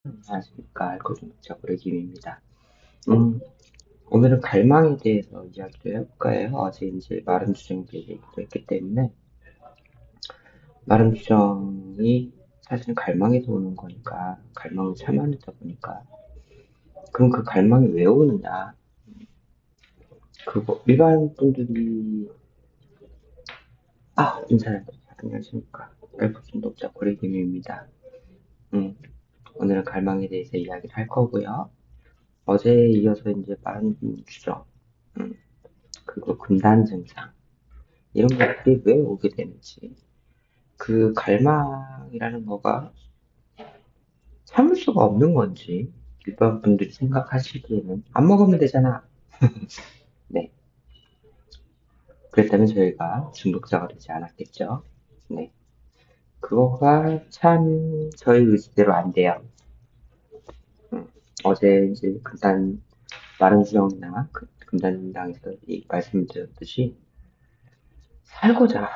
안녕하십니까. 알코올중독자 김입니다. 음, 오늘은 갈망에 대해서 이야기를 해볼까요? 어제 이제 마른 주정에 대해 얘기를 했기 때문에, 마른 주정이 사실 갈망에서 오는 거니까, 갈망을 참아내다 보니까, 그럼 그 갈망이 왜 오느냐? 그거, 일반 분들이, 인사를 안녕하십니까. 알코올중독자 김입니다. 음, 오늘은 갈망에 대해서 이야기를 할 거고요. 어제에 이어서 이제 마른 주정, 음, 그리고 금단 증상, 이런 것들이 왜 오게 되는지, 그 갈망이라는 거가 참을 수가 없는 건지, 일반 분들이 생각하시기에는 안 먹으면 되잖아. 네. 그랬다면 저희가 중독자가 되지 않았겠죠. 네. 그거가 참 저희 의지대로 안 돼요. 음, 어제 이제 금단, 마른 주정이나 금단당에서 말씀드렸듯이, 살고자,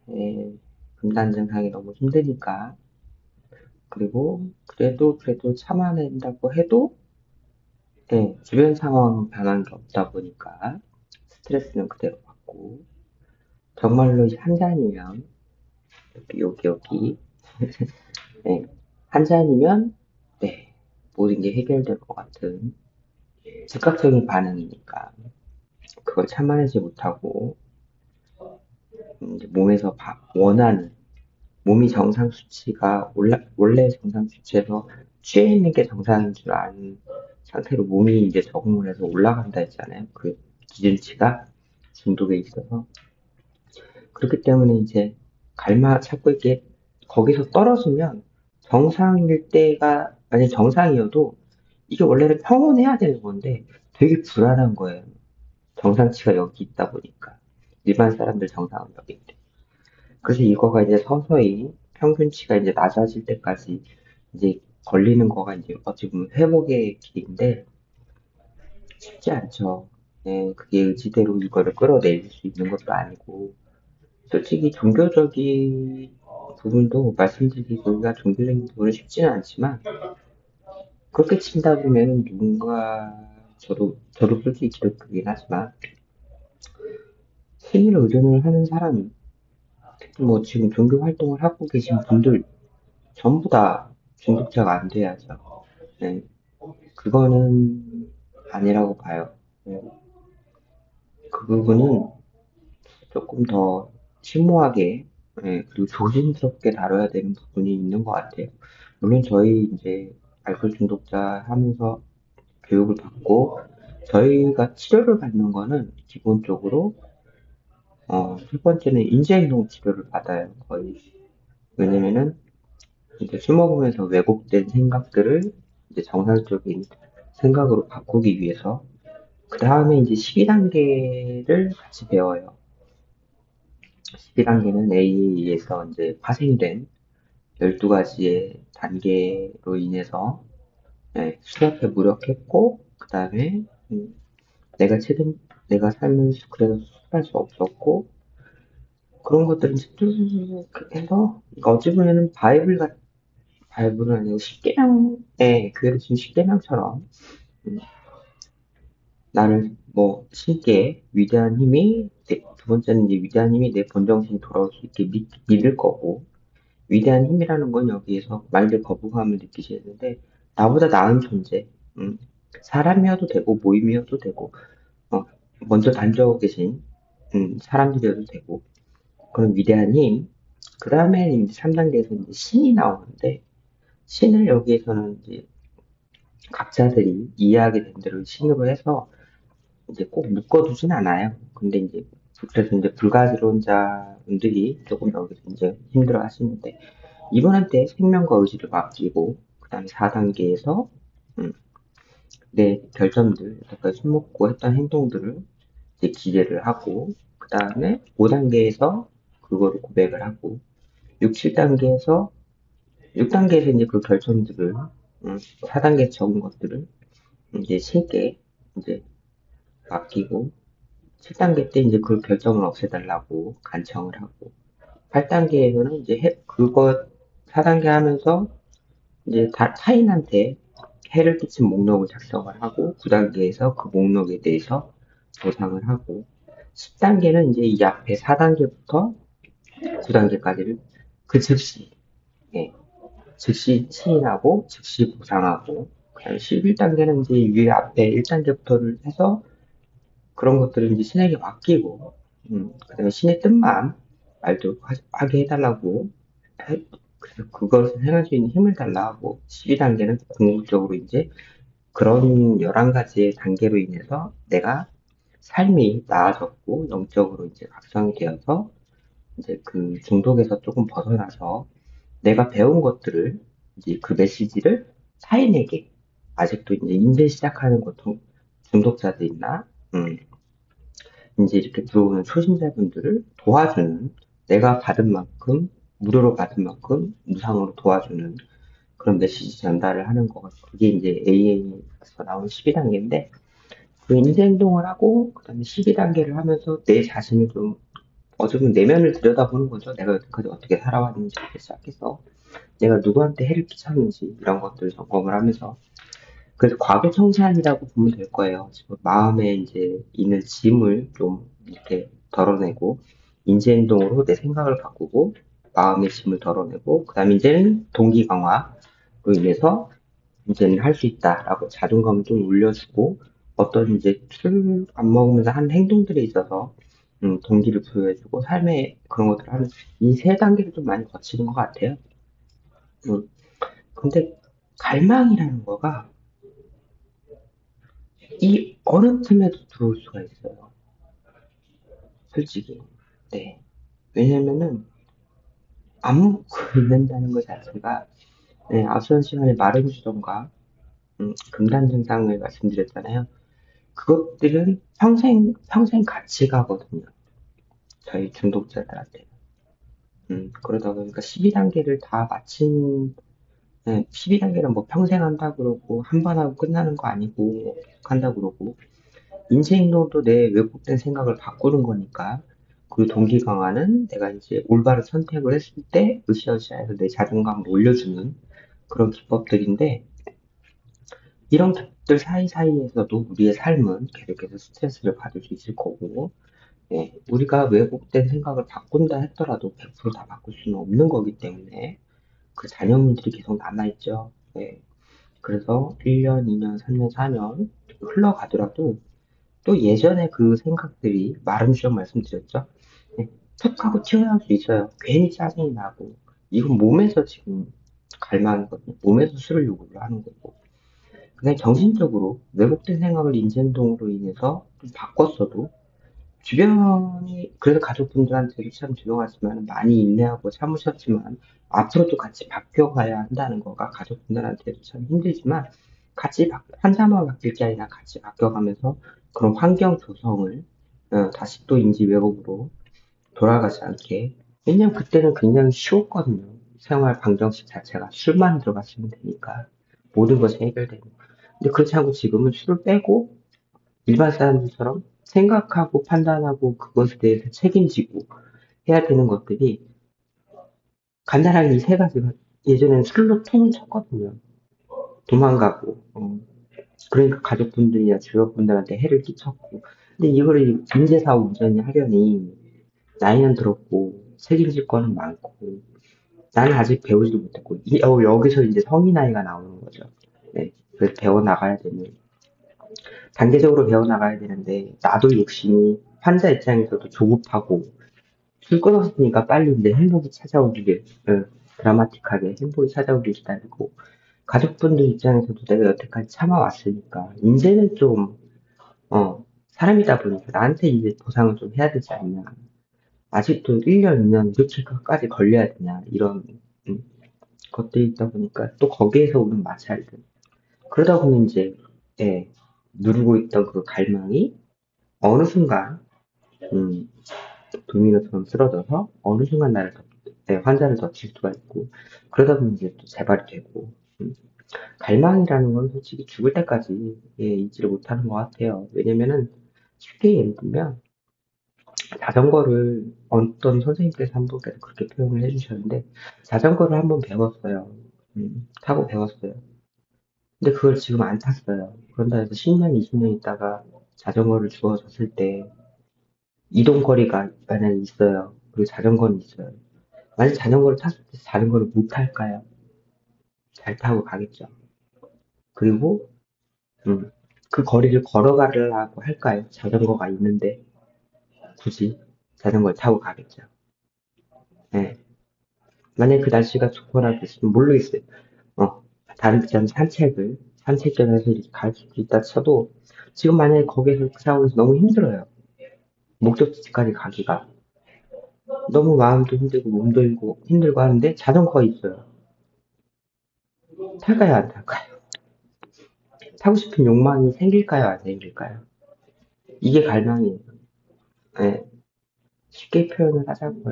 예, 금단 증상이 너무 힘드니까, 그래도 참아낸다고 해도, 예, 주변 상황 변한 게 없다 보니까 스트레스는 그대로 받고, 정말로 한 잔이면, 여기, 예, 한 잔이면, 네, 모든 게 해결될 것 같은 즉각적인 반응이니까, 그걸 참아내지 못하고, 이제 몸에서 원하는, 몸이 정상 수치가 원래 정상 수치에서 취해 있는 게 정상인 줄 아는 상태로 몸이 이제 적응을 해서 올라간다 했잖아요. 그 기준치가 중독에 있어서. 그렇기 때문에 이제 자꾸 이렇게 거기서 떨어지면 정상일 때가, 만약 정상이어도 이게 원래는 평온해야 되는 건데 되게 불안한 거예요. 정상치가 여기 있다 보니까. 일반 사람들 정상은 여기인데. 그래서 이거가 이제 서서히 평균치가 이제 낮아질 때까지 이제 걸리는 거가 이제 어찌 보면 회복의 길인데 쉽지 않죠. 네, 그게 의지대로 이거를 끌어내릴 수 있는 것도 아니고, 솔직히 종교적인 부분도 말씀드리기가 종교적인 부분은 쉽지는 않지만, 그렇게 친다 보면 누군가, 저도 솔직히 기독교긴 하지만, 신을 의존을 하는 사람, 특히 뭐 지금 종교 활동을 하고 계신 분들, 전부 다 중독자가 안 돼야죠. 네, 그거는 아니라고 봐요. 네, 그 부분은 조금 더 심오하게, 그리고 조심스럽게 다뤄야 되는 부분이 있는 것 같아요. 물론 저희 이제 알코올 중독자 하면서 교육을 받고 저희가 치료를 받는 거는 기본적으로 첫 번째는 인지행동 치료를 받아요. 거의. 왜냐면은 이제 술 먹으면서 왜곡된 생각들을 이제 정상적인 생각으로 바꾸기 위해서 그 다음에 이제 12단계를 같이 배워요. 12단계는 A에서 이제 파생된 12가지의 단계로 인해서 수렵에 무력했고, 그 다음에 내가 최근 내가 삶을 그래서 수습할 수 없었고, 그런 것들을 이제 쭉 해서, 그러니까 어찌 보면은 바이블은 아니고 교회를 지금 십계명처럼 나를 뭐 신께 위대한 힘이 두 번째는 이제 위대한 힘이 내 본정신이 돌아올 수 있게 믿을 거고, 위대한 힘이라는 건 여기에서 말들 거부감을 느끼시는데, 나보다 나은 존재, 사람이어도 되고 모임이어도 되고, 어, 먼저 단져 계신 사람들이어도 되고, 그런 위대한 힘. 그 다음에 이제 3단계에서 이제 신이 나오는데, 신을 여기에서는 이제 각자들이 이해하게 된 대로 신으로 해서 이제 꼭 묶어두진 않아요. 근데 이제 그래서 이제 불가지론자분들이 조금 여기서 이제 힘들어 하시는데, 이분한테 생명과 의지를 맡기고, 그 다음에 4단계에서 내 결점들, 여태까지 술 먹고 했던 행동들을 이제 기재를 하고, 그 다음에 5단계에서 그거를 고백을 하고, 6, 7단계에서, 6단계에서 이제 그 결점들을, 4단계 적은 것들을 이제 신께 이제 맡기고, 7단계 때 이제 그 결점을 없애달라고 간청을 하고, 8단계에서는 이제 그거 4단계 하면서 이제 타인한테 해를 끼친 목록을 작성을 하고 9단계에서 그 목록에 대해서 보상을 하고 10단계는 이제 이 앞에 4단계부터 9단계까지를 그 즉시 예, 즉시 치인하고 즉시 보상하고 그다음에 11단계는 이제 위에 앞에 1단계부터를 해서 그런 것들을 이제 신에게 맡기고 그다음에 신의 뜻만 알도록 하게 해달라고 그래서 그것을 행할 수 있는 힘을 달라고 12단계는 궁극적으로 이제 그런 11가지의 단계로 인해서 내가 삶이 나아졌고 영적으로 이제 각성이 되어서 이제 그 중독에서 조금 벗어나서 내가 배운 것들을 이제 그 메시지를 타인에게 아직도 이제 인제 시작하는 고통 중독자들이나 이제 이렇게 들어오는 초심자분들을 도와주는 내가 받은 만큼 무료로 받은 만큼 무상으로 도와주는 그런 메시지 전달을 하는 거가 그게 이제 AA에서 나온 12단계인데 그 인지 행동을 하고 그다음에 12단계를 하면서 내 자신을 좀 어쩌면 내면을 들여다보는 거죠. 내가 여태까지 어떻게 살아왔는지부터 시작해서 내가 누구한테 해를 끼쳤는지 이런 것들을 점검을 하면서 그래서 과거 청산이라고 보면 될 거예요. 지금 마음에 이제 있는 짐을 좀 이렇게 덜어내고 인지 행동으로 내 생각을 바꾸고 마음의 짐을 덜어내고 그다음에 이제는 동기 강화로 인해서 이제는 할 수 있다라고 자존감을 좀 올려주고 어떤 이제 술 안 먹으면서 한 행동들에 있어서 동기를 부여해주고 삶의 그런 것들을 하는 이 세 단계를 좀 많이 거치는 것 같아요. 음, 근데 갈망이라는 거가 이 어느 틈에도 들어올 수가 있어요. 솔직히. 네. 왜냐면은 안 먹고 있는다는 것 자체가 네, 앞선 시간에 마름주점과 금단 증상을 말씀드렸잖아요. 그것들은 평생 같이 가거든요. 저희 중독자들한테. 그러다 보니까 12단계를 다 마친, 12단계는 뭐 평생 한다 그러고, 한 번 하고 끝나는 거 아니고, 뭐 한다 그러고, 인지행동도 내 왜곡된 생각을 바꾸는 거니까, 그 동기 강화는 내가 이제 올바른 선택을 했을 때, 으쌰으쌰해서 내 자존감을 올려주는 그런 기법들인데, 이런 기법들 사이사이에서도 우리의 삶은 계속해서 스트레스를 받을 수 있을 거고, 우리가 왜곡된 생각을 바꾼다 했더라도 100%다 바꿀 수는 없는 거기 때문에 그 잔여물들이 계속 남아있죠. 그래서 1년, 2년, 3년, 4년 흘러가더라도 또 예전에 그 생각들이 마름주점 말씀드렸죠. 툭 하고 튀어나올 수 있어요. 괜히 짜증이 나고 이건 몸에서 지금 갈망이거든요. 몸에서 술을 요구를 하는 거고 그냥 정신적으로 왜곡된 생각을 인지행동으로 인해서 좀 바꿨어도 주변이 그래서 가족분들한테도 참 죄송하지만 많이 인내하고 참으셨지만 앞으로도 같이 바뀌어가야 한다는 거가 가족분들한테도 참 힘들지만 같이 환자만 바뀔 게 아니라 같이 바뀌어가면서 그런 환경 조성을 다시 또 인지 왜곡으로 돌아가지 않게 왜냐면 그때는 굉장히 쉬웠거든요. 생활 방정식 자체가 술만 들어갔으면 되니까 모든 것이 해결되고 근데 그렇지 않고 지금은 술을 빼고 일반 사람들처럼 생각하고 판단하고 그것에 대해서 책임지고 해야 되는 것들이 간단하게 이 세 가지가 예전엔 술로 통을 쳤거든요. 도망가고, 그러니까 가족분들이나 주변분들한테 해를 끼쳤고. 근데 이거를 인재사업 운전이 하려니 나이는 들었고 책임질 거는 많고 나는 아직 배우지도 못했고 여기서 이제 성인 나이가 나오는 거죠. 네, 그래서 배워 나가야 되는 단계적으로 배워나가야 되는데 나도 욕심이 환자 입장에서도 조급하고 술 끊었으니까 빨리 이제 행복이 찾아오기를 드라마틱하게 행복이 찾아오길 기다리고 가족분들 입장에서도 내가 여태까지 참아왔으니까 이제는 좀 사람이다 보니까 나한테 이제 보상을 좀 해야 되지 않냐 아직도 1년, 2년 이렇게까지 걸려야 되냐 이런 음, 것들이 있다 보니까 또 거기에서 오는 마찰들 그러다 보면 이제 예, 누르고 있던 그 갈망이 어느 순간 음, 도미노처럼 쓰러져서 어느 순간 환자를 덮칠 수가 있고 그러다 보면 이제 또 재발이 되고 갈망이라는 건 솔직히 죽을 때까지 잊지를 못하는 것 같아요. 왜냐면은 쉽게 예를 들면 자전거를 어떤 선생님께서 한 분께서 그렇게 표현을 해주셨는데 자전거를 한번 배웠어요. 타고 배웠어요. 근데 그걸 지금 안 탔어요. 그런다 해서 10년, 20년 있다가 자전거를 주워졌을 때 이동 거리가 만약에 있어요. 그리고 자전거는 있어요. 만약 자전거를 탔을 때 자전거를 못 탈까요? 잘 타고 가겠죠. 그리고 음, 그 거리를 걸어가려고 할까요? 자전거가 있는데 굳이 자전거를 타고 가겠죠. 네. 만약 그 날씨가 좋거나 그랬으면 모르겠어요. 어, 다른 점 산책점에서 이렇게 갈 수도 있다 쳐도 지금 만약에 거기서 그 상황에서 너무 힘들어요. 목적지까지 가기가 너무 마음도 힘들고 몸도 힘들고 하는데 자전거가 있어요. 탈까요, 안 탈까요? 타고 싶은 욕망이 생길까요, 안 생길까요? 이게 갈망이에요. 네, 쉽게 표현을 하자면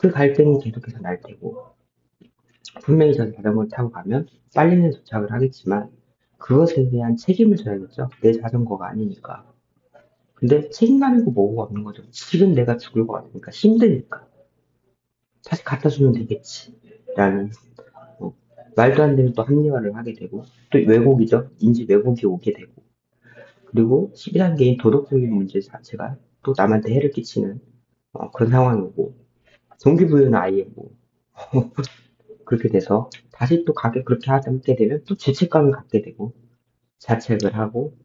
그 갈등이 계속해서 날 테고 분명히 저 자전거를 타고 가면 빨리는 도착을 하겠지만 그것에 대한 책임을 져야겠죠. 내 자전거가 아니니까. 근데 책임감이고 뭐가 없는 거죠. 지금 내가 죽을 것 같으니까 힘드니까 다시 갖다 주면 되겠지. 라는 어, 말도 안 되는 또 합리화를 하게 되고 또 왜곡이죠. 인지 왜곡이 오게 되고 그리고 11단계인 도덕적인 문제 자체가 또 남한테 해를 끼치는 그런 상황이고 동기부여는 아예 뭐 그렇게 돼서 다시 또 가게 그렇게 하게 되면 또 죄책감을 갖게 되고 자책을 하고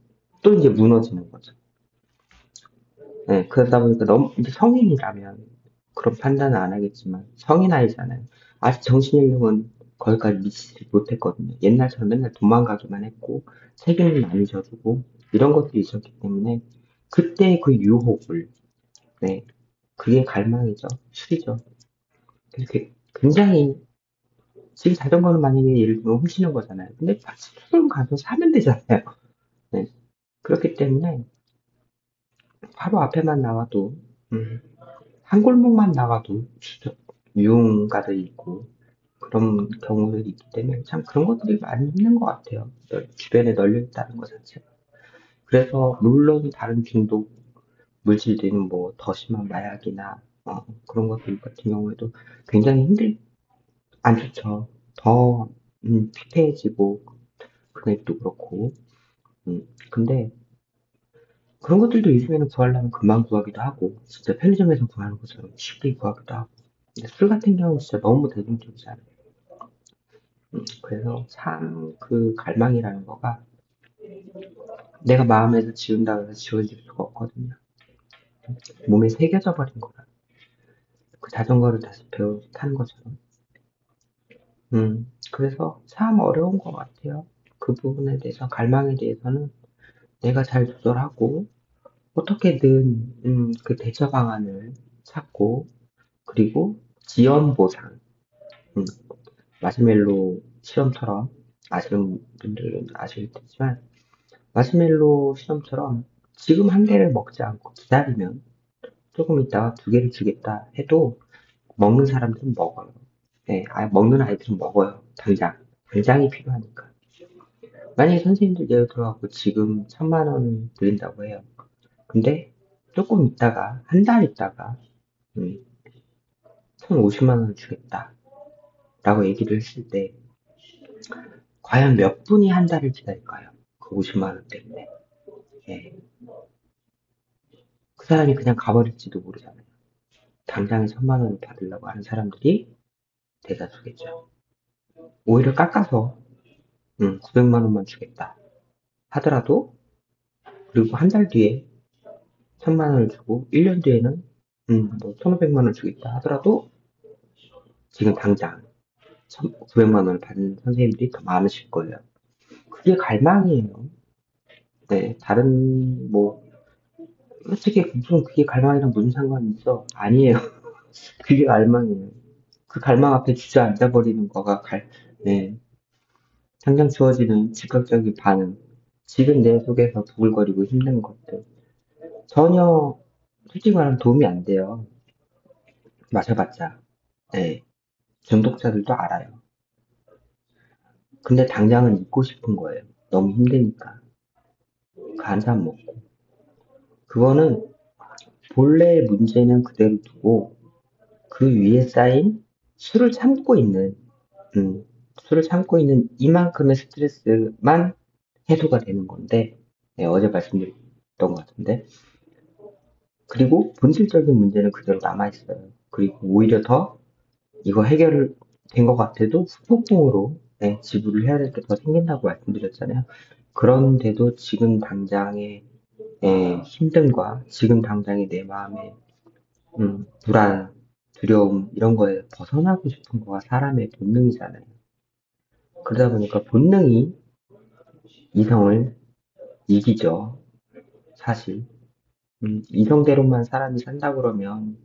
또 이제 무너지는 거죠. 네, 그러다 보니까 너무 이제 성인이라면 그런 판단은 안 하겠지만 성인 아이잖아요. 아직 정신연령은 거기까지 미치지 못했거든요. 옛날처럼 맨날 도망가기만 했고 책임을 많이 져주고 이런 것들이 있었기 때문에 그때 그 유혹을 네, 그게 갈망이죠. 술이죠. 그렇게 굉장히 지금 자전거는 만약에 예를 들면 훔치는 거잖아요. 근데 술은 가서 사면 되잖아요. 네, 그렇기 때문에 바로 앞에만 나와도 한 골목만 나가도 진짜 유흥가들이 있고 그런 경우들이 있기 때문에 참 그런 것들이 많이 있는 것 같아요. 주변에 널려 있다는 것 자체가. 그래서 물론 다른 중독 물질들은 뭐 더 심한 마약이나 그런 것들 같은 경우에도 굉장히 안 좋죠. 더 피폐해지고 금액도 그렇고 근데 그런 것들도 요즘에는 구하려면 금방 구하기도 하고 진짜 편의점에서 구하는 것처럼 쉽게 구하기도 하고 근데 술 같은 경우는 진짜 너무 대중적이잖아요. 그래서 참 그 갈망이라는 거가 내가 마음에서 지운다고 해서 지워질 수가 없거든요. 몸에 새겨져 버린 거라. 그 자전거를 다시 배워 타는 것처럼. 그래서 참 어려운 것 같아요. 그 부분에 대해서, 갈망에 대해서는 내가 잘 조절하고, 어떻게든, 그 대처 방안을 찾고, 그리고 지연 보상, 음, 마시멜로 실험처럼 아시는 분들은 아실 테지만, 마시멜로 실험처럼 지금 한 개를 먹지 않고 기다리면 조금 있다가 두 개를 주겠다 해도 먹는 사람들은 먹어요. 네, 먹는 아이들은 먹어요. 당장. 당장이 필요하니까. 만약에 선생님들 예를 들어갖고 지금 1,000만 원을 드린다고 해요. 근데 조금 있다가, 한 달 있다가, 음, 1,050만 원을 주겠다. 라고 얘기를 했을 때, 과연 몇 분이 한 달을 기다릴까요? 그 50만 원 때문에. 예. 그 사람이 그냥 가버릴지도 모르잖아요. 당장에 1,000만 원을 받으려고 하는 사람들이 대다수겠죠. 오히려 깎아서 900만 원만 주겠다 하더라도 그리고 한 달 뒤에 1,000만 원을 주고 1년 뒤에는 뭐 1,500만 원 주겠다 하더라도 지금 당장 900만 원을 받는 선생님들이 더 많으실 거예요. 그게 갈망이에요. 네, 다른 뭐 솔직히 무슨 그게 갈망이랑 무슨 상관이 있어? 아니에요. 그게 갈망이에요. 그 갈망 앞에 주저앉아 버리는 거가 네, 당장 주어지는 즉각적인 반응. 지금 내 속에서 부글거리고 힘든 것들. 전혀 솔직히 말하면 도움이 안 돼요. 마셔봤자. 네. 중독자들도 알아요. 근데 당장은 잊고 싶은 거예요. 너무 힘드니까. 그 한 잔 먹고. 그거는 본래의 문제는 그대로 두고 그 위에 쌓인 술을 참고 있는 음, 술을 참고 있는 이만큼의 스트레스만 해소가 되는 건데, 네, 어제 말씀드렸던 것 같은데, 그리고 본질적인 문제는 그대로 남아있어요. 그리고 오히려 더 이거 해결 된 것 같아도 후폭풍으로 네, 지불을 해야 될 게 더 생긴다고 말씀드렸잖아요. 그런데도 지금 당장의 힘듦과 지금 당장의 내 마음의 불안, 두려움 이런 거에 벗어나고 싶은 거가 사람의 본능이잖아요. 그러다 보니까 본능이 이성을 이기죠. 사실 이성대로만 사람이 산다 그러면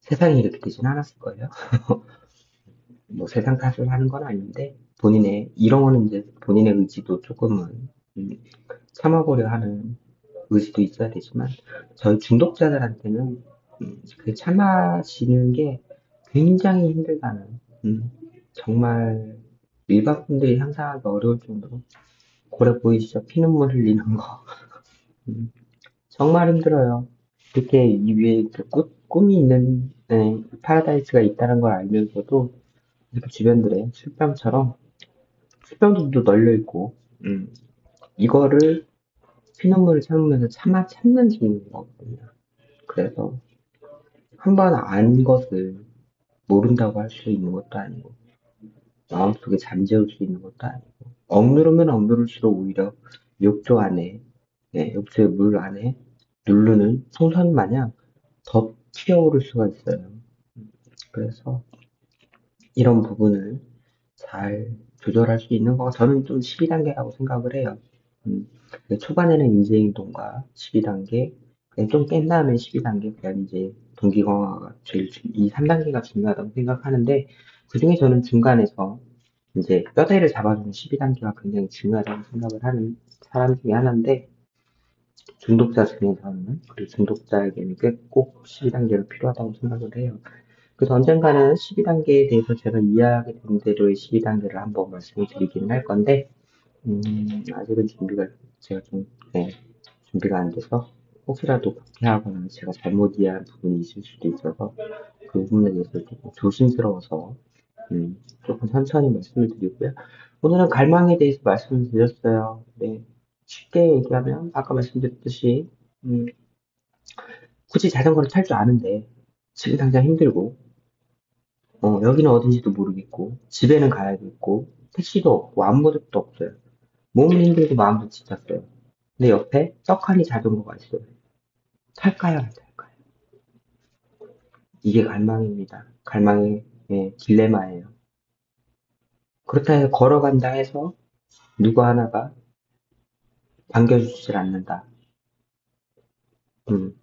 세상이 이렇게 되진 않았을 거예요. 뭐 세상 탓을 하는 건 아닌데 본인의 이런 거는 이제 본인의 의지도 조금은 음, 참아보려 하는 의지도 있어야 되지만 저희 중독자들한테는 그 참아지는 게 굉장히 힘들다는 정말 일반 분들이 상상하기 어려울 정도로 고래 보이시죠? 피눈물 흘리는 거 정말 힘들어요. 이렇게 이 위에 이렇게 꿈이 있는 파라다이스가 있다는 걸 알면서도 이렇게 주변들에 술병처럼 술병들도 널려 있고 이거를 피눈물을 참으면서 참는 중인 거거든요. 그래서 한 번 안 것을 모른다고 할 수 있는 것도 아니고 마음속에 잠재울 수 있는 것도 아니고 억누르면 억누를수록 오히려 욕조 안에 욕조의 물 안에 누르는 풍선 마냥 더 튀어오를 수가 있어요. 그래서 이런 부분을 잘 조절할 수 있는 거가 저는 좀 12단계라고 생각을 해요. 음, 초반에는 인지행동과 12단계, 좀 깬 다음에 12단계, 그다음 이제 동기강화가 이 3단계가 중요하다고 생각하는데, 그 중에 저는 중간에서 이제 뼈대를 잡아주는 12단계가 굉장히 중요하다고 생각을 하는 사람 중에 하나인데, 중독자 중에서는, 그리고 중독자에게는 꽤 꼭 12단계가 필요하다고 생각을 해요. 그래서 언젠가는 12단계에 대해서 제가 이해하게 된 대로의 12단계를 한번 말씀을 드리기는 할 건데, 아직은 제가 좀, 준비가 안 돼서, 혹시라도 국회하거나 제가 잘못 이해한 부분이 있을 수도 있어서, 그 부분에 대해서 조금 조심스러워서, 조금 천천히 말씀을 드리고요. 오늘은 갈망에 대해서 말씀을 드렸어요. 네. 쉽게 얘기하면, 아까 말씀드렸듯이, 음, 굳이 자전거를 탈 줄 아는데, 지금 당장 힘들고, 여기는 어딘지도 모르겠고, 집에는 가야겠고, 택시도 없고, 아무것도 없어요. 몸은 힘들고 마음도 지쳤어요. 근데 옆에 떡하니 자전거가 있어요. 탈까요, 안 탈까요? 이게 갈망입니다. 갈망의 딜레마예요. 그렇다 해서 걸어간다 해서 누구 하나가 반겨주질 않는다. 음,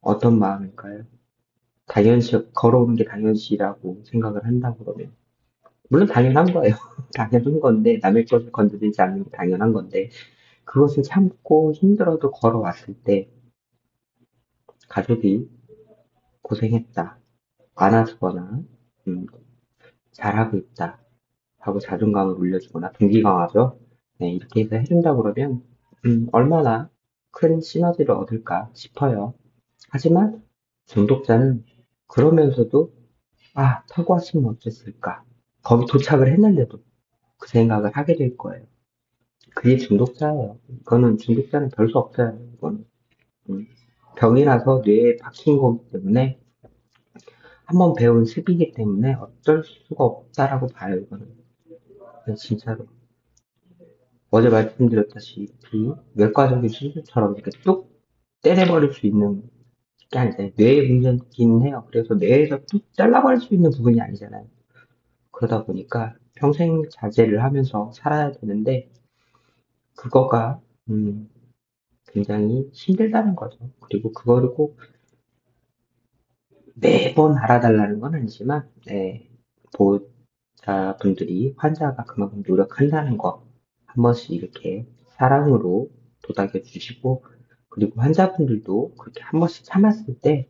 어떤 마음일까요? 걸어오는 게 당연시라고 생각을 한다 그러면. 물론 당연한 거예요. 당연한 건데, 남의 것을 건드리지 않는 게 당연한 건데, 그것을 참고 힘들어도 걸어왔을 때, 가족이 고생했다. 안아주거나, 음, 잘하고 있다. 하고 자존감을 올려주거나, 동기강화죠. 네, 이렇게 해서 해준다 그러면, 얼마나 큰 시너지를 얻을까 싶어요. 하지만, 중독자는 그러면서도, 아, 타고 왔으면 어땠을까. 거기 도착을 했는데도 그 생각을 하게 될 거예요. 그게 중독자예요. 이거는 중독자는 별 수 없어요. 이거는. 음, 병이라서 뇌에 박힌 거기 때문에 한번 배운 습이기 때문에 어쩔 수가 없다라고 봐요, 이거는. 네, 진짜로. 어제 말씀드렸다시피 외과적인 수술처럼 이렇게 뚝 때려버릴 수 있는 게 아니잖아요. 뇌의 문제긴 해요. 그래서 뇌에서 뚝 잘라버릴 수 있는 부분이 아니잖아요. 그러다 보니까 평생 자제를 하면서 살아야 되는데 그거가 굉장히 힘들다는 거죠. 그리고 그거를 꼭 매번 알아달라는 건 아니지만, 보호자분들이 환자가 그만큼 노력한다는 거, 한 번씩 이렇게 사랑으로 도닥여 주시고, 그리고 환자분들도 그렇게 한 번씩 참았을 때,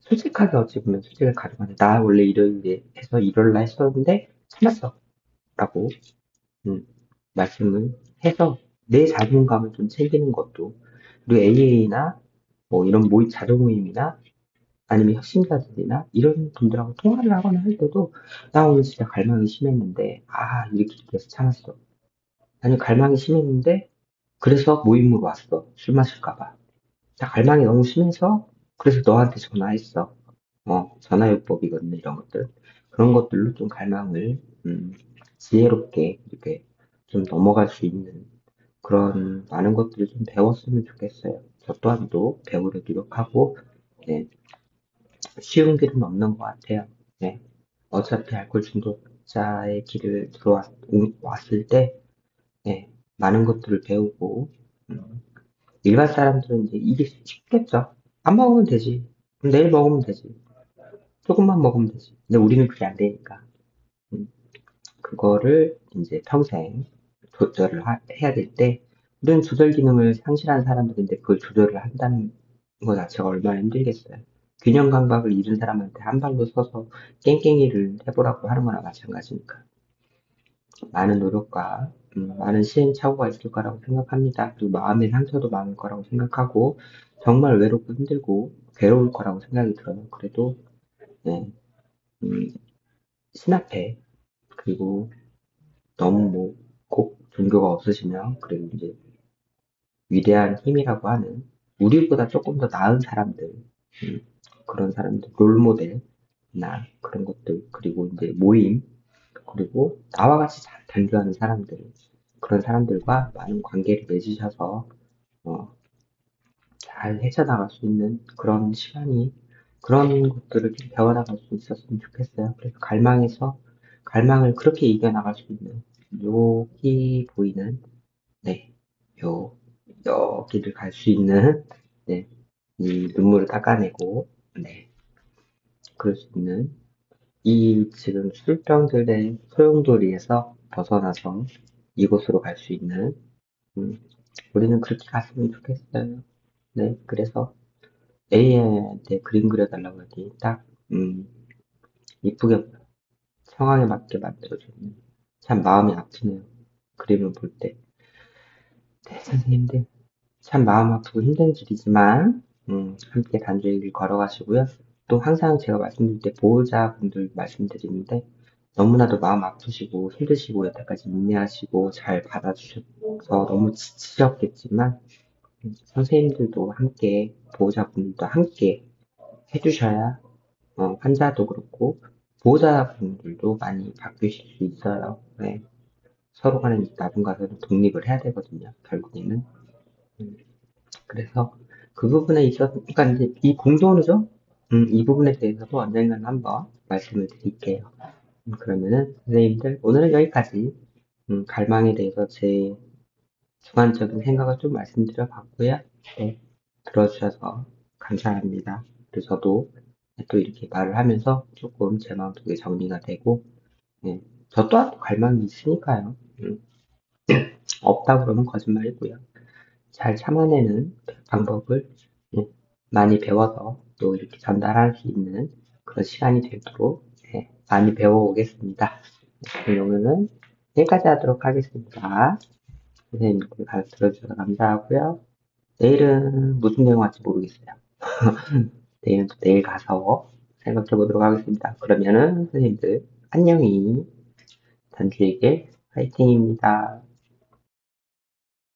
솔직하게 어찌 보면 솔직을 가져가는, 나 원래 이래 해서 이럴라 했었는데, 참았어. 라고, 말씀을 해서, 내 자존감을 좀 챙기는 것도, 그리고 AA나, 뭐 이런 자조 모임이나 아니면 혁신자들이나 이런 분들하고 통화를 하거나 할 때도 나 오늘 진짜 갈망이 심했는데 이렇게 해서 참았어. 아니 갈망이 심했는데 그래서 모임으로 왔어. 술 마실까 봐. 나 갈망이 너무 심해서 그래서 너한테 전화했어. 전화요법이거든 이런 것들. 그런 것들로 좀 갈망을 지혜롭게 이렇게 좀 넘어갈 수 있는 그런 많은 것들을 좀 배웠으면 좋겠어요. 저 또한도 배우려 노력하고 네, 쉬운 길은 없는 것 같아요. 네. 어차피 알코올 중독자의 길을 들어왔을 때 네, 많은 것들을 배우고 일반 사람들은 이제 이게 쉽겠죠. 안 먹으면 되지. 그럼 내일 먹으면 되지. 조금만 먹으면 되지. 근데 우리는 그게 안 되니까. 음, 그거를 이제 평생 조절을 해야 될 때, 우리는 조절 기능을 상실한 사람들인데 그걸 조절을 한다는 거 자체가 얼마나 힘들겠어요. 균형 감각을 잃은 사람한테 한 발로 서서 깽깽이를 해보라고 하는 거나 마찬가지니까. 많은 노력과 많은 시행착오가 있을 거라고 생각합니다. 그리고 마음의 상처도 많을 거라고 생각하고 정말 외롭고 힘들고 괴로울 거라고 생각이 들어요. 그래도 네, 음, 신 앞에 그리고 너무 뭐 꼭 종교가 없으시면 그리고 이제 위대한 힘이라고 하는 우리보다 조금 더 나은 사람들 그런 사람들 롤모델이나 그런 것들 그리고 이제 모임 그리고 나와 같이 잘 단교하는 사람들 그런 사람들과 많은 관계를 맺으셔서 어, 잘 헤쳐나갈 수 있는 그런 시간이 그런 것들을 좀 배워나갈 수 있었으면 좋겠어요. 그래서 갈망을 그렇게 이겨나갈 수 있는 여기 보이는 네, 요 여기를 갈 수 있는 네, 이 눈물을 닦아내고 네, 그럴 수 있는 이 지금 술병들의 소용돌이에서 벗어나서 이곳으로 갈 수 있는 음, 우리는 그렇게 갔으면 좋겠어요. 네, 그래서 A한테 그림 그려달라고 하니 딱 이쁘게 상황에 맞게 만들어주는 참 마음이 아프네요. 그림을 볼 때. 네, 선생님들 참 마음 아프고 힘든 길이지만 함께 단주의 길 걸어가시고요. 또 항상 제가 말씀드릴 때 보호자분들 말씀드리는데 너무나도 마음 아프시고 힘드시고 여태까지 인내하시고 잘 받아주셔서 너무 지치셨겠지만 선생님들도 함께 보호자분들도 함께 해주셔야 환자도 그렇고 보호자분들도 많이 바뀌실 수 있어요. 네. 서로 간에 나중 가서는 독립을 해야 되거든요. 결국에는. 음, 그래서 그 부분에 있어서, 그러니까 이제 이 공동의죠? 이 부분에 대해서도 언젠가는 한번 말씀을 드릴게요. 그러면은 선생님들 오늘은 여기까지 갈망에 대해서 제 주관적인 생각을 좀 말씀드려 봤고요. 네, 들어주셔서 감사합니다. 그리고 저도 또 이렇게 말을 하면서 조금 제 마음속에 정리가 되고, 네, 저 또한 갈망이 있으니까요. 없다 그러면 거짓말이고요. 잘 참아내는 방법을 네, 많이 배워서 또 이렇게 전달할 수 있는 그런 시간이 되도록 네, 많이 배워오겠습니다. 오늘은 여기까지 하도록 하겠습니다. 선생님 들어주셔서 감사하고요. 내일은 무슨 내용 할지 모르겠어요. 내일은 또 내일 가서 생각해 보도록 하겠습니다. 그러면은 선생님들 안녕히 단주에게 화이팅입니다.